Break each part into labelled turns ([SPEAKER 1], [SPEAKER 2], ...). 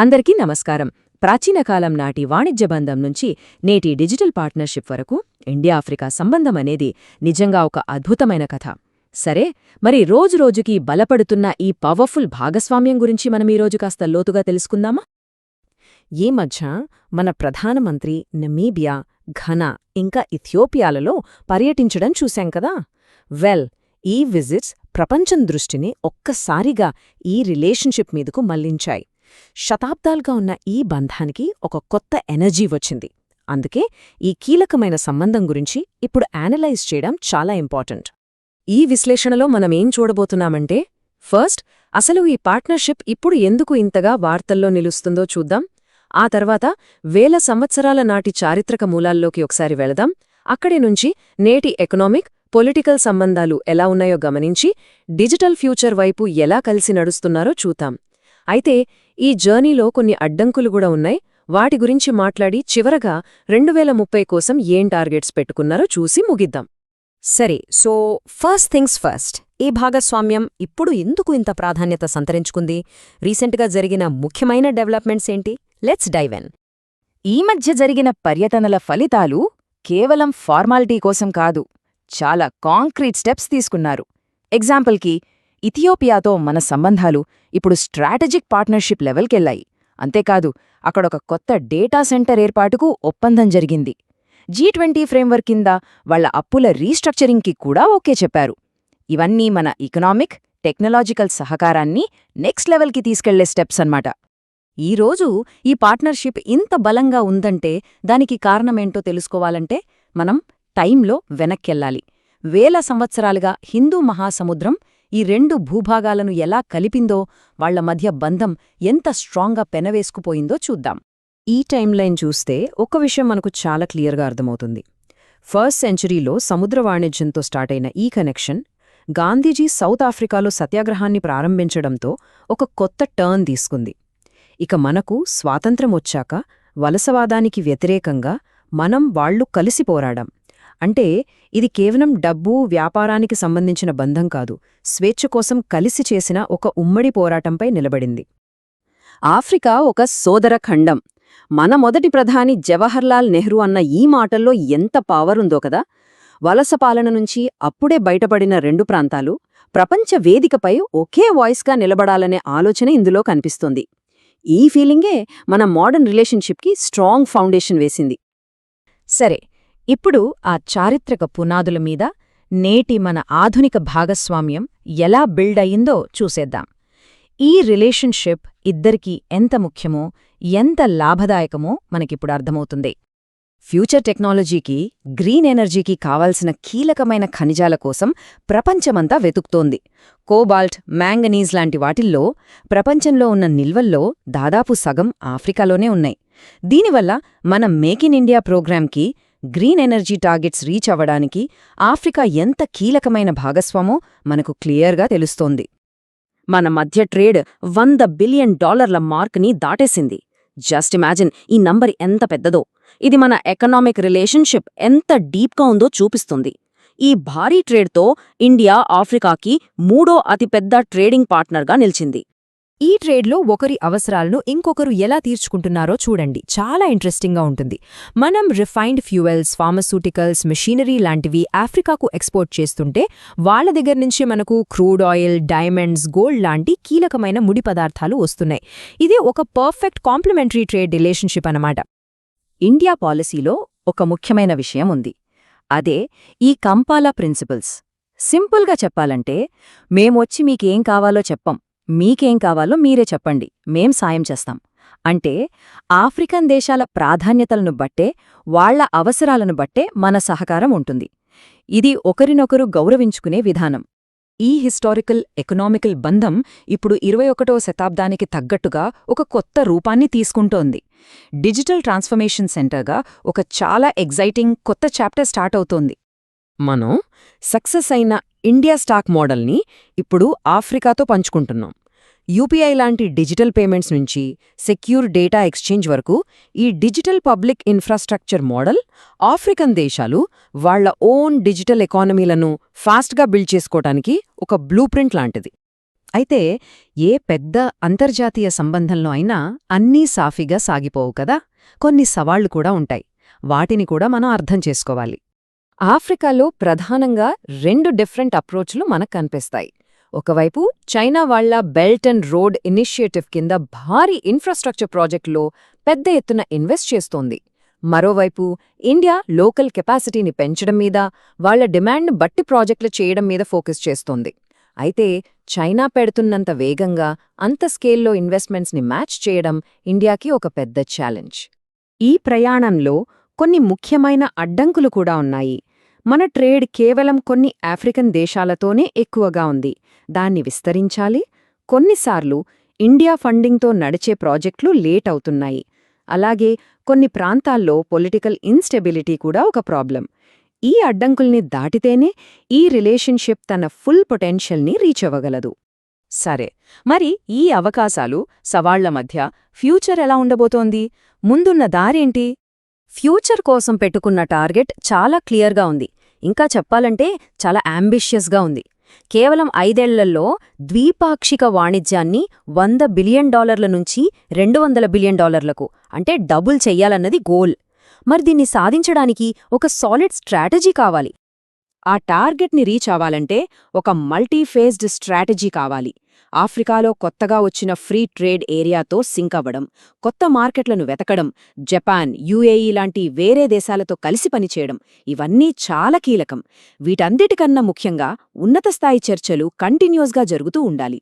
[SPEAKER 1] అందరికీ నమస్కారం. ప్రాచీన కాలం నాటి వాణిజ్య బంధం నుంచి నేటి డిజిటల్ పార్ట్నర్షిప్ వరకు ఇండియా-ఆఫ్రికా సంబంధం అనేది నిజంగా ఒక అద్భుతమైన కథ. సరే, మరి రోజురోజుకీ బలపడుతున్న ఈ పవర్ఫుల్ భాగస్వామ్యం గురించి మనం ఈరోజు కాస్త లోతుగా తెలుసుకుందామా? ఈ మధ్య మన ప్రధానమంత్రి నమీబియా, ఘనా ఇంకా ఇథియోపియాలలో పర్యటించడం చూశాం కదా. ఈ విజిట్స్ ప్రపంచం దృష్టిని ఒక్కసారిగా ఈ రిలేషన్షిప్ మీదకు మళ్లించాయి. శతాబ్దాలుగా ఉన్న ఈ బంధానికి ఒక కొత్త ఎనర్జీ వచ్చింది. అందుకే ఈ కీలకమైన సంబంధం గురించి ఇప్పుడు అనలైజ్ చేయడం చాలా ఇంపార్టెంట్. ఈ విశ్లేషణలో మనమేం చూడబోతున్నామంటే, ఫస్ట్ అసలు ఈ పార్ట్నర్షిప్ ఇప్పుడు ఎందుకు ఇంతగా వార్తల్లో నిలుస్తుందో చూద్దాం. ఆ తర్వాత వేల సంవత్సరాల నాటి చారిత్రక మూలాల్లోకి ఒకసారి వెళదాం. అక్కడి నుంచి నేటి ఎకనామిక్, పొలిటికల్ సంబంధాలు ఎలా ఉన్నాయో గమనించి డిజిటల్ ఫ్యూచర్ వైపు ఎలా కలిసి నడుస్తున్నారో చూద్దాం. అయితే ఈ జర్నీలో కొన్ని అడ్డంకులు కూడా ఉన్నాయి. వాటి గురించి మాట్లాడి చివరగా 2030 కోసం ఏం టార్గెట్స్ పెట్టుకున్నారో చూసి ముగిద్దాం. సరే, ఫస్ట్ థింగ్స్ ఫస్ట్, ఈ భాగస్వామ్యం ఇప్పుడు ఎందుకు ఇంత ప్రాధాన్యత సంతరించుకుంది? రీసెంట్గా జరిగిన ముఖ్యమైన డెవలప్మెంట్స్ ఏంటి? Let's dive in. ఈ మధ్య జరిగిన పర్యటనల ఫలితాలు కేవలం ఫార్మాలిటీ కోసం కాదు, చాలా కాంక్రీట్ స్టెప్స్ తీసుకున్నారు. ఎగ్జాంపుల్కి, ఇథియోపియాతో మన సంబంధాలు ఇప్పుడు స్ట్రాటజిక్ పార్ట్నర్షిప్ లెవెల్కెళ్లాయి. అంతేకాదు, అక్కడొక కొత్త డేటా సెంటర్ ఏర్పాటుకు ఒప్పందం జరిగింది. G20 ఫ్రేమ్వర్క్ కింద వాళ్ల అప్పుల రీస్ట్రక్చరింగ్కి కూడా ఓకే చెప్పారు. ఇవన్నీ మన ఎకనామిక్, టెక్నాలజికల్ సహకారాన్ని నెక్స్ట్ లెవెల్కి తీసుకెళ్లే స్టెప్స్ అన్నమాట. ఈరోజు ఈ పార్ట్నర్షిప్ ఇంత బలంగా ఉందంటే దానికి కారణమేంటో తెలుసుకోవాలంటే మనం టైంలో వెనక్కెళ్లాలి. వేల సంవత్సరాలుగా హిందూ మహాసముద్రం ఈ రెండు భూభాగాలను ఎలా కలిపిందో, వాళ్ల మధ్య బంధం ఎంత స్ట్రాంగ్గా పెనవేసుకుపోయిందో చూద్దాం. ఈ టైమ్లైన్ చూస్తే ఒక విషయం మనకు చాలా క్లియర్గా అర్థమవుతుంది. ఫస్ట్ సెంచరీలో సముద్ర వాణిజ్యంతో స్టార్టైన ఈ కనెక్షన్ గాంధీజీ సౌత్ ఆఫ్రికాలో సత్యాగ్రహాన్ని ప్రారంభించడంతో ఒక కొత్త టర్న్ తీసుకుంది. ఇక మనకు స్వాతంత్ర్యం వచ్చాక వలసవాదానికి వ్యతిరేకంగా మనం వాళ్లు కలిసి పోరాడాం. అంటే ఇది కేవలం డబ్బు, వ్యాపారానికి సంబంధించిన బంధం కాదు, స్వేచ్ఛ కోసం కలిసి చేసిన ఒక ఉమ్మడి పోరాటంపై నిలబడింది. ఆఫ్రికా ఒక సోదర ఖండం. మన మొదటి ప్రధాని జవహర్లాల్ నెహ్రూ అన్న ఈ మాటల్లో ఎంత పవరుందో కదా. వలస పాలన నుంచి అప్పుడే బయటపడిన రెండు ప్రాంతాలు ప్రపంచ వేదికపై ఒకే వాయిస్గా నిలబడాలనే ఆలోచన ఇందులో కనిపిస్తోంది. ఈ ఫీలింగే మన మోడర్న్ రిలేషన్షిప్కి స్ట్రాంగ్ ఫౌండేషన్ వేసింది. సరే, ఇప్పుడు ఆ చారిత్రక పునాదుల మీద నేటి మన ఆధునిక భాగస్వామ్యం ఎలా బిల్డ్ అయిందో చూసేద్దాం. ఈ రిలేషన్షిప్ ఇద్దరికీ ఎంత ముఖ్యమో, ఎంత లాభదాయకమో మనకిప్పుడు అర్థమవుతుంది. ఫ్యూచర్ టెక్నాలజీకి, గ్రీన్ ఎనర్జీకి కావాల్సిన కీలకమైన ఖనిజాల కోసం ప్రపంచమంతా వెతుకుతోంది. కోబాల్ట్, మ్యాంగనీస్ లాంటి వాటిల్లో ప్రపంచంలో ఉన్న నిల్వల్లో దాదాపు సగం ఆఫ్రికాలోనే ఉన్నాయి. దీనివల్ల మన మేక్ ఇన్ ఇండియా ప్రోగ్రాంకి, గ్రీన్ ఎనర్జీ టార్గెట్స్ రీచ్ అవ్వడానికి ఆఫ్రికా ఎంత కీలకమైన భాగస్వామో మనకు క్లియర్గా తెలుస్తోంది. మన మధ్య ట్రేడ్ $100 బిలియన్ మార్క్ని దాటేసింది. జస్ట్ ఇమాజిన్ ఈ నంబర్ ఎంత పెద్దదో. ఇది మన ఎకనామిక్ రిలేషన్షిప్ ఎంత డీప్గా ఉందో చూపిస్తుంది. ఈ భారీ ట్రేడ్తో ఇండియా ఆఫ్రికాకి మూడో అతిపెద్ద ట్రేడింగ్ పార్ట్నర్గా నిలిచింది. ఈ ట్రేడ్లో ఒకరి అవసరాలను ఇంకొకరు ఎలా తీర్చుకుంటున్నారో చూడండి, చాలా ఇంట్రెస్టింగ్గా ఉంటుంది. మనం రిఫైన్డ్ ఫ్యూయల్స్, ఫార్మస్యూటికల్స్, మెషీనరీ లాంటివి ఆఫ్రికాకు ఎక్స్పోర్ట్ చేస్తుంటే వాళ్ల దగ్గర నుంచి మనకు క్రూడ్ ఆయిల్, డైమండ్స్, గోల్డ్ లాంటి కీలకమైన ముడి పదార్థాలు వస్తున్నాయి. ఇది ఒక పర్ఫెక్ట్ కాంప్లిమెంటరీ ట్రేడ్ రిలేషన్షిప్ అన్నమాట. ఇండియా పాలసీలో ఒక ముఖ్యమైన విషయం ఉంది. అదే ఈ కంపాలా ప్రిన్సిపల్స్. సింపుల్గా చెప్పాలంటే, మేమొచ్చి మీకేం కావాలో చెప్పం, మీకేం కావాలో మీరే చెప్పండి, మేం సాయం చేస్తాం. అంటే ఆఫ్రికన్ దేశాల ప్రాధాన్యతలను బట్టే, వాళ్ల అవసరాలను బట్టే మన సహకారం ఉంటుంది. ఇది ఒకరినొకరు గౌరవించుకునే విధానం. ఈ హిస్టారికల్, ఎకనామికల్ బంధం ఇప్పుడు 21వ శతాబ్దానికి తగ్గట్టుగా ఒక కొత్త రూపాన్ని తీసుకుంటోంది. డిజిటల్ ట్రాన్స్ఫర్మేషన్ సెంటర్గా ఒక చాలా ఎగ్జైటింగ్ కొత్త చాప్టర్ స్టార్ట్ అవుతోంది. మనం సక్సెస్ అయిన ఇండియా స్టాక్ మోడల్ని ఇప్పుడు ఆఫ్రికాతో పంచుకుంటున్నాం. యూపీఐ లాంటి డిజిటల్ పేమెంట్స్ నుంచి సెక్యూర్ డేటా ఎక్స్చేంజ్ వరకు ఈ digital public infrastructure model African దేశాలు వాళ్ల ఓన్ డిజిటల్ ఎకానమీలను ఫాస్ట్గా బిల్డ్ చేసుకోవటానికి ఒక బ్లూ ప్రింట్ లాంటిది.
[SPEAKER 2] అయితే ఏ పెద్ద అంతర్జాతీయ సంబంధంలో అయినా అన్నీ సాఫీగా సాగిపోవు కదా, కొన్ని సవాళ్లు కూడా ఉంటాయి. వాటిని కూడా మనం అర్థం చేసుకోవాలి.
[SPEAKER 1] ఆఫ్రికాలో ప్రధానంగా 2 డిఫరెంట్ అప్రోచ్లు మనకు కనిపిస్తాయి. ఒకవైపు చైనా వాళ్ల బెల్ట్ అండ్ రోడ్ ఇనిషియేటివ్ కింద భారీ ఇన్ఫ్రాస్ట్రక్చర్ ప్రాజెక్టులో పెద్ద ఎత్తున ఇన్వెస్ట్ చేస్తోంది. మరోవైపు ఇండియా లోకల్ కెపాసిటీని పెంచడం మీద, వాళ్ల డిమాండ్ను బట్టి ప్రాజెక్టులు చేయడం మీద ఫోకస్ చేస్తోంది. అయితే చైనా పెడుతున్నంత వేగంగా అంత స్కేల్లో ఇన్వెస్ట్మెంట్స్ని మ్యాచ్ చేయడం ఇండియాకి ఒక పెద్ద ఛాలెంజ్.
[SPEAKER 2] ఈ ప్రయాణంలో కొన్ని ముఖ్యమైన అడ్డంకులు కూడా ఉన్నాయి. మన ట్రేడ్ కేవలం కొన్ని ఆఫ్రికన్ దేశాలతోనే ఎక్కువగా ఉంది. దాన్ని విస్తరించాలి. కొన్నిసార్లు ఇండియా ఫండింగ్తో నడిచే ప్రాజెక్టులు లేట్ అవుతున్నాయి. అలాగే కొన్ని ప్రాంతాల్లో పొలిటికల్ ఇన్స్టెబిలిటీ కూడా ఒక ప్రాబ్లం. ఈ అడ్డంకుల్ని దాటితేనే ఈ రిలేషన్షిప్ తన ఫుల్ పొటెన్షియల్ని రీచ్ అవ్వగలదు.
[SPEAKER 1] సరే, మరి ఈ అవకాశాలు, సవాళ్ల మధ్య ఫ్యూచర్ ఎలా ఉండబోతోంది? ముందున్న దారేంటి? ఫ్యూచర్ కోసం పెట్టుకున్న టార్గెట్ చాలా క్లియర్గా ఉంది. ఇంకా చెప్పాలంటే చాలా అంబిషియస్గా ఉంది. కేవలం 5 ఏళ్లలో ద్వీపాక్షిక వాణిజ్యాన్ని $100 బిలియన్ నుంచి $200 బిలియన్ అంటే డబుల్ చెయ్యాలన్నది గోల్. మరి దీన్ని సాధించడానికి ఒక సాలిడ్ స్ట్రాటజీ కావాలి. ఆ టార్గెట్ని రీచ్ అవ్వాలంటే ఒక మల్టీఫేజ్డ్ స్ట్రాటజీ కావాలి. ఆఫ్రికాలో కొత్తగా వచ్చిన ఫ్రీ ట్రేడ్ ఏరియాతో సింక్ అవ్వడం, కొత్త మార్కెట్లను వెతకడం, జపాన్, యుఏఈ లాంటి వేరే దేశాలతో కలిసి పనిచేయడం, ఇవన్నీ చాలా కీలకం. వీటన్నిటికన్నా ముఖ్యంగా ఉన్నతస్థాయి చర్చలు కంటిన్యూస్గా జరుగుతూ ఉండాలి.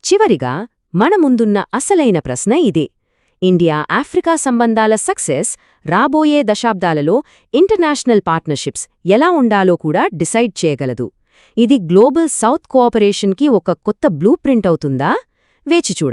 [SPEAKER 1] చివరిగా మన ముందున్న అసలైన ప్రశ్న ఇదే: ఇండియా ఆఫ్రికా సంబంధాల సక్సెస్ రాబోయే దశాబ్దాలలో ఇంటర్నేషనల్ పార్ట్నర్షిప్స్ ఎలా ఉండాలో కూడా డిసైడ్ చేయగలదు. ఇది గ్లోబల్ సౌత్ కోఆపరేషన్కి ఒక కొత్త బ్లూ ప్రింట్ అవుతుందా? వేచి చూడాలి.